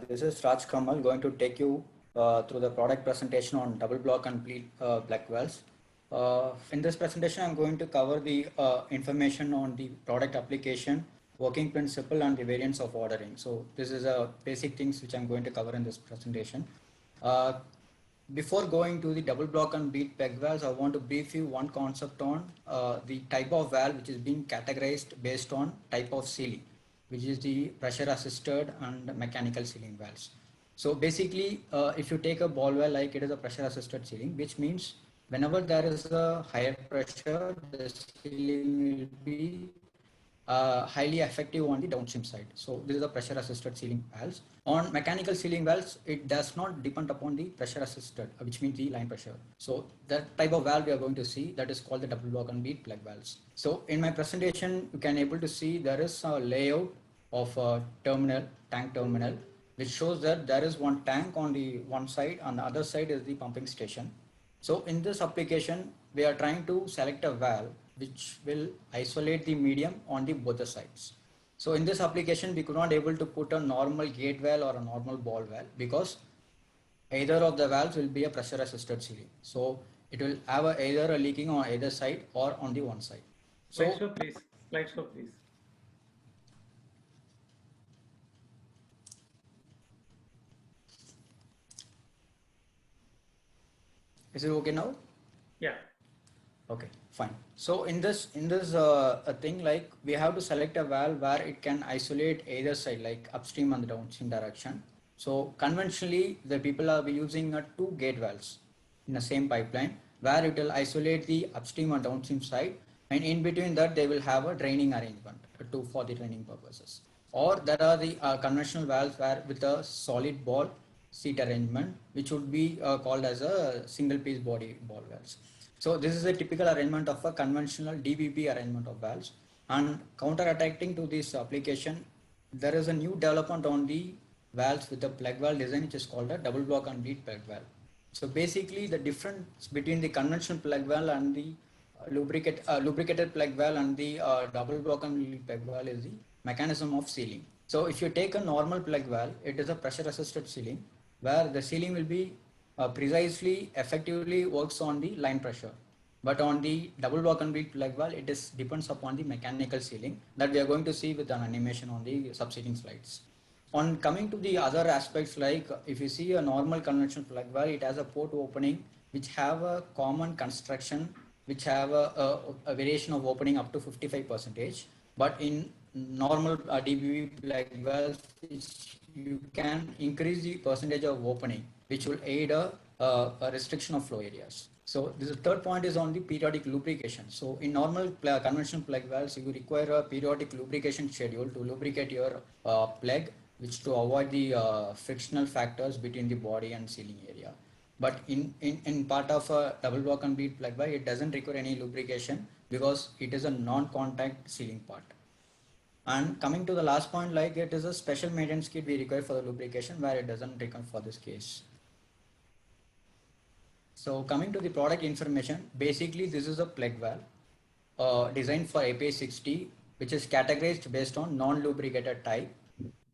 This is Raj Kamal going to take you through the product presentation on double block and plug wells. In this presentation, I'm going to cover the information on the product application, working principle, and the variants of ordering. So this is basic things which I'm going to cover in this presentation. Uh, Before going to the double block and bead peg valves, I want to brief you one concept on the type of valve which is being categorized based on type of sealing, which is the pressure assisted and mechanical sealing valves. So basically, if you take a ball valve like it is a pressure assisted sealing, which means whenever there is a higher pressure, the sealing will be highly effective on the downstream side. So this is the pressure assisted sealing valves. On mechanical sealing valves, it does not depend upon the pressure assisted, which means the line pressure. So that type of valve we are going to see, that is called the double block and bead plug valves. So in my presentation, you can able to see there is a layout of a terminal, tank terminal, which shows that there is one tank on the one side and the other side is the pumping station. So in this application, we are trying to select a valve which will isolate the medium on the both the sides. So in this application, we could not able to put a normal gate valve or a normal ball valve because either of the valves will be a pressure assisted sealing. So it will have either a leaking on either side or on the one side. So Slideshow, please. Slideshow, please. is it okay now? Yeah. Okay, fine. So in this thing, like we have to select a valve where it can isolate either side, like upstream and the downstream direction. So conventionally, the people are using two gate valves in the same pipeline where it will isolate the upstream and downstream side, and in between that they will have a draining arrangement for the draining purposes. Or there are the conventional valves where with a solid ball seat arrangement, which would be called as a single piece body ball valves. So this is a typical arrangement of a conventional DBB arrangement of valves. And counter-attacking to this application, there is a new development on the valves with the plug valve design, which is called a double block and bead plug valve. So basically, the difference between the conventional plug valve and the lubricated plug valve and the double block and bead plug valve is the mechanism of sealing. So if you take a normal plug valve, it is a pressure-assisted sealing, where the sealing will be precisely effectively works on the line pressure, but on the double block and bead plug valve it is depends upon the mechanical sealing that we are going to see with an animation on the subsequent slides. On coming to the other aspects, like if you see a normal conventional plug valve, it has a port opening which have a common construction, which have a variation of opening up to 55%, but in normal DBB plug valves you can increase the percentage of opening, which will aid a restriction of flow areas. So this third point is on the periodic lubrication. So in normal conventional plug valves, you require a periodic lubrication schedule to lubricate your plug, which to avoid the frictional factors between the body and sealing area. But in part of a double block and bead plug valve, it doesn't require any lubrication because it is a non-contact sealing part. And coming to the last point, like it is a special maintenance kit we require for the lubrication where it doesn't require for this case. So coming to the product information, basically this is a plug valve designed for API60, which is categorized based on non-lubricated type.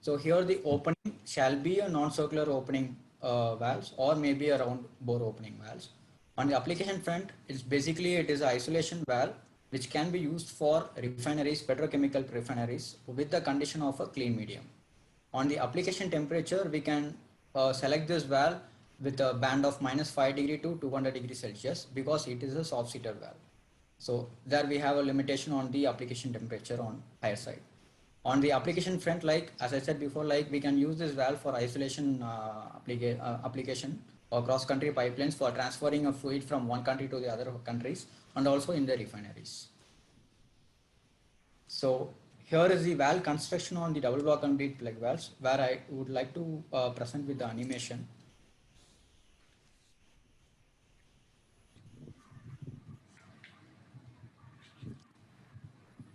So here the opening shall be a non-circular opening valves or maybe a round bore opening valves. On the application front, it's basically it is an isolation valve which can be used for refineries, petrochemical refineries with the condition of a clean medium. On the application temperature, we can select this valve with a band of -5 degree to 200 degrees Celsius because it is a soft seater valve. So there we have a limitation on the application temperature on higher side. On the application front, like as I said before, like we can use this valve for isolation application or cross-country pipelines for transferring a fluid from one country to the other countries and also in the refineries. So here is the valve construction on the double block and bead plug valves, where I would like to present with the animation.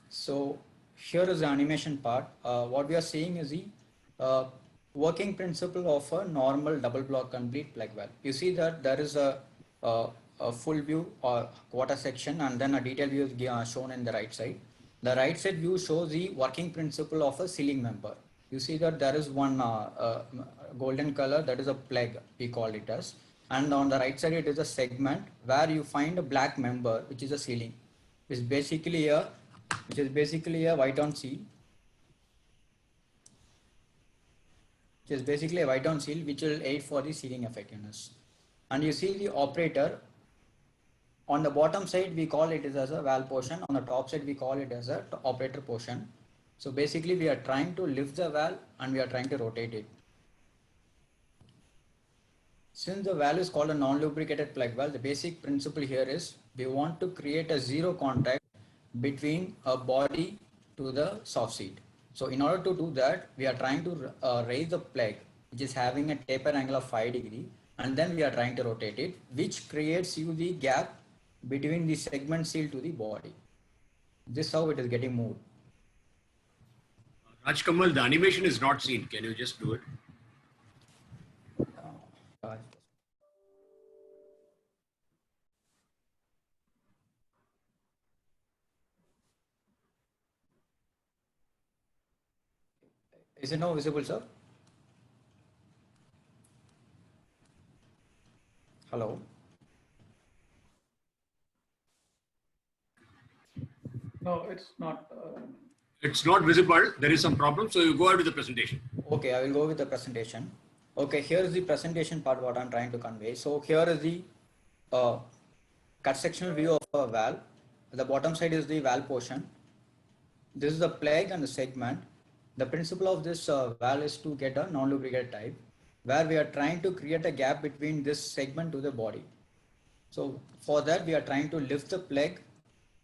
So here is the animation part. What we are seeing is the working principle of a normal double block and bead plug valve. You see that there is a full view or quarter section and then a detailed view is shown in the right side. The right side view shows the working principle of a sealing member. you see that there is one golden color, that is a plug, we call it as. And on the right side, it is a segment where you find a black member, which is a sealing. Which is basically a white on seal. Which is basically a white on seal, which will aid for the sealing effectiveness. And you see the operator. On the bottom side, we call it as a valve portion. On the top side, we call it as a operator portion. So basically, we are trying to lift the valve and we are trying to rotate it. Since the valve is called a non-lubricated plug valve, the basic principle here is we want to create a zero contact between a body to the soft seat. So in order to do that, we are trying to raise the plug, which is having a taper angle of 5 degree, and then we are trying to rotate it, which creates you the gap between the segment seal to the body. This is how it is getting moved. Rajkamal, the animation is not seen. Can you just do it? Is it now visible, sir? Hello? No, it's not. It's not visible. There is some problem. So you go ahead with the presentation. Okay, I will go with the presentation. Okay, here is the presentation part what I'm trying to convey. So here is the cut sectional view of a valve. The bottom side is the valve portion. This is the plug and the segment. The principle of this valve is to get a non-lubricated type, where we are trying to create a gap between this segment to the body. So for that, we are trying to lift the plug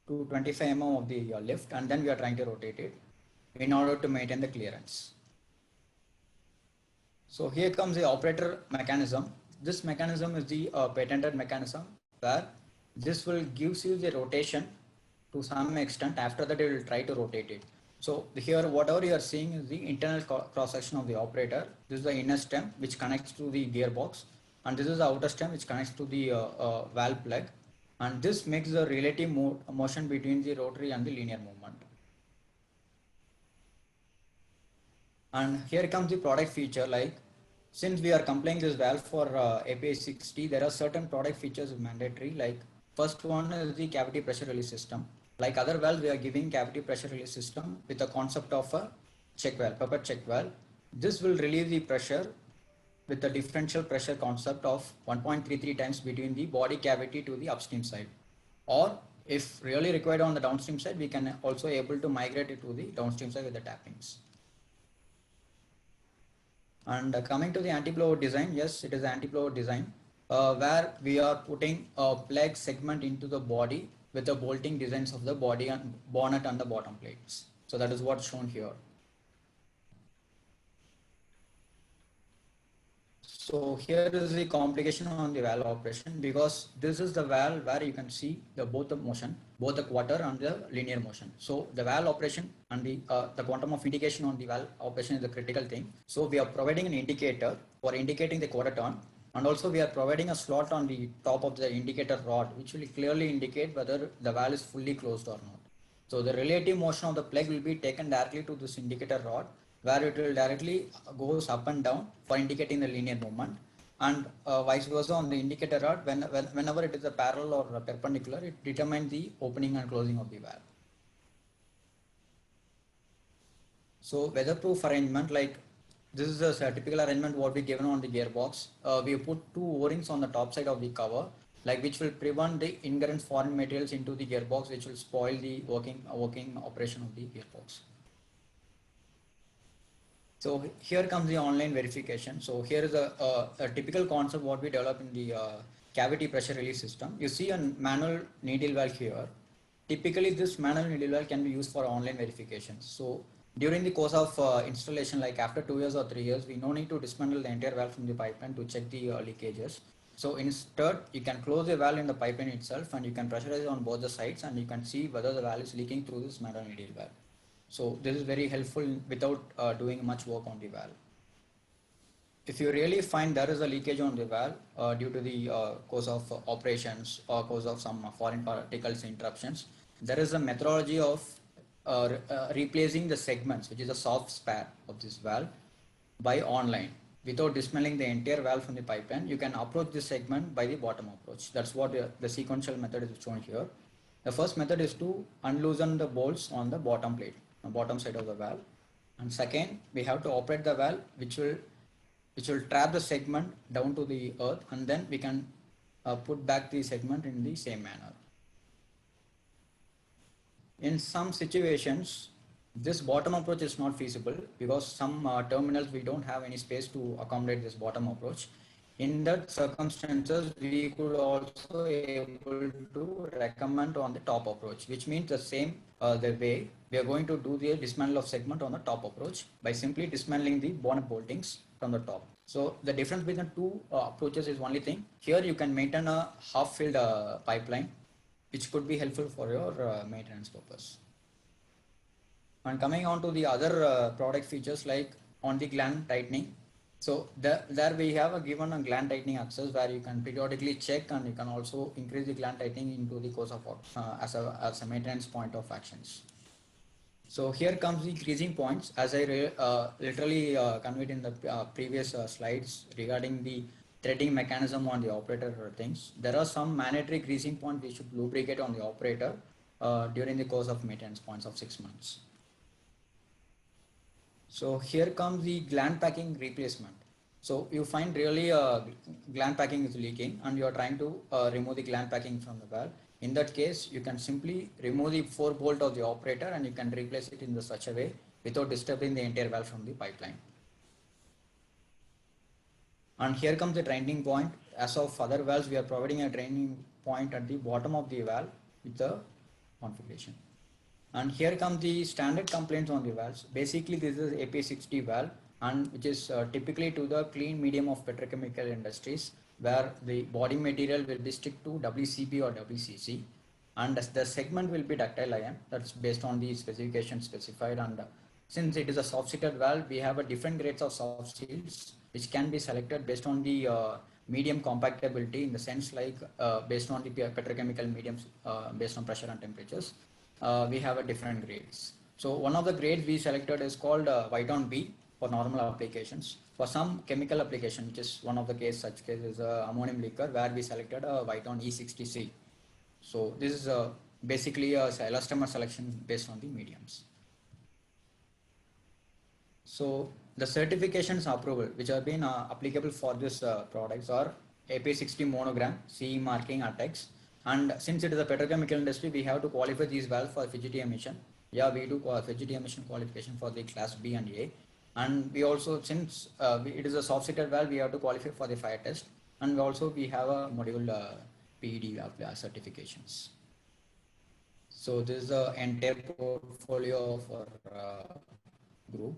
to 25 mm of the lift, and then we are trying to rotate it in order to maintain the clearance. So here comes the operator mechanism. This mechanism is the patented mechanism, where this will gives you the rotation to some extent. After that, it will try to rotate it. So here, whatever you are seeing is the internal cross section of the operator. This is the inner stem which connects to the gearbox, and this is the outer stem which connects to the valve plug. And this makes the relative motion between the rotary and the linear movement. And here comes the product feature. Like, since we are complying this valve for API 60, there are certain product features mandatory. Like, first one is the cavity pressure release system. Like other valves, we are giving cavity pressure release system with the concept of a check valve, pipette check valve. This will relieve the pressure with the differential pressure concept of 1.33 times between the body cavity to the upstream side. Or if really required on the downstream side, we can also able to migrate it to the downstream side with the tappings. And coming to the anti-blowout design, yes, it is anti-blowout design, where we are putting a plug segment into the body with the bolting designs of the body and bonnet and the bottom plates. So that is what's shown here. So here is the complication on the valve operation, because this is the valve where you can see both the motion, both the quarter and the linear motion. So the valve operation and the quantum of indication on the valve operation is the critical thing. So we are providing an indicator for indicating the quarter turn, and also we are providing a slot on the top of the indicator rod, which will clearly indicate whether the valve is fully closed or not. So the relative motion of the plug will be taken directly to this indicator rod, where it will directly goes up and down for indicating the linear movement, and vice versa on the indicator rod. Whenever it is a parallel or a perpendicular, it determines the opening and closing of the valve. So weatherproof arrangement, like this is a typical arrangement what we given on the gearbox. We put two O-rings on the top side of the cover, like which will prevent the inherent foreign materials into the gearbox, which will spoil the working operation of the gearbox. So here comes the online verification. So here is a typical concept what we develop in the cavity pressure release system. You see a manual needle valve here. Typically this manual needle valve can be used for online verification. So during the course of installation, like after 2 years or 3 years, we no need to dismantle the entire valve from the pipeline to check the leakages. So instead, you can close the valve in the pipeline itself, and you can pressurize on both the sides, and you can see whether the valve is leaking through this manual needle valve. So this is very helpful without doing much work on the valve. If you really find there is a leakage on the valve due to the course of operations or cause of some foreign particles interruptions, there is a methodology of replacing the segments, which is a soft spare of this valve, by online. Without dismantling the entire valve from the pipeline, you can approach this segment by the bottom approach. That's what the sequential method is shown here. The first method is to unloosen the bolts on the bottom plate, the bottom side of the valve. And second, we have to operate the valve, which will trap the segment down to the earth, and then we can put back the segment in the same manner. In some situations, this bottom approach is not feasible because some terminals we don't have any space to accommodate this bottom approach. In that circumstances, we could also able to recommend on the top approach, which means the same the way we are going to do the dismantle of segment on the top approach by simply dismantling the bonnet boltings from the top. So the difference between the two approaches is only thing. Here you can maintain a half-filled pipeline, which could be helpful for your maintenance purpose. And coming on to the other product features like on the gland tightening. So there we have a given a gland tightening access where you can periodically check, and you can also increase the gland tightening into the course of as a maintenance point of actions. So here comes the greasing points, as I literally conveyed in the previous slides regarding the threading mechanism on the operator things. There are some mandatory greasing points we should lubricate on the operator during the course of maintenance points of 6 months. So here comes the gland packing replacement. So you find really gland packing is leaking and you are trying to remove the gland packing from the valve. In that case, you can simply remove the 4 bolt of the operator and you can replace it in such a way without disturbing the entire valve from the pipeline. And here comes the draining point. As of other valves, we are providing a draining point at the bottom of the valve with the configuration. And here comes the standard complaints on the valves. Basically, this is AP60 valve, and which is typically to the clean medium of petrochemical industries, where the body material will be stick to WCB or WCC, and the segment will be ductile iron. That's based on the specification specified. And since it is a soft-seated valve, we have a different grades of soft seals, which can be selected based on the medium compactability, in the sense like based on the petrochemical mediums based on pressure and temperatures. We have a different grades. So one of the grades we selected is called Viton B for normal applications. For some chemical application, which is one of the case, such case is ammonium liquor, where we selected a Viton E60C. So this is basically a elastomer selection based on the mediums. So the certifications approval which have been applicable for this products are AP60 monogram, CE marking, ATEX. And since it is a petrochemical industry, we have to qualify these valves for FGT emission. Yeah, we do FGT emission qualification for the class B and A. And we also, since it is a soft-seated valve, we have to qualify for the fire test. And we have a module PED certifications. So this is the entire portfolio of our group.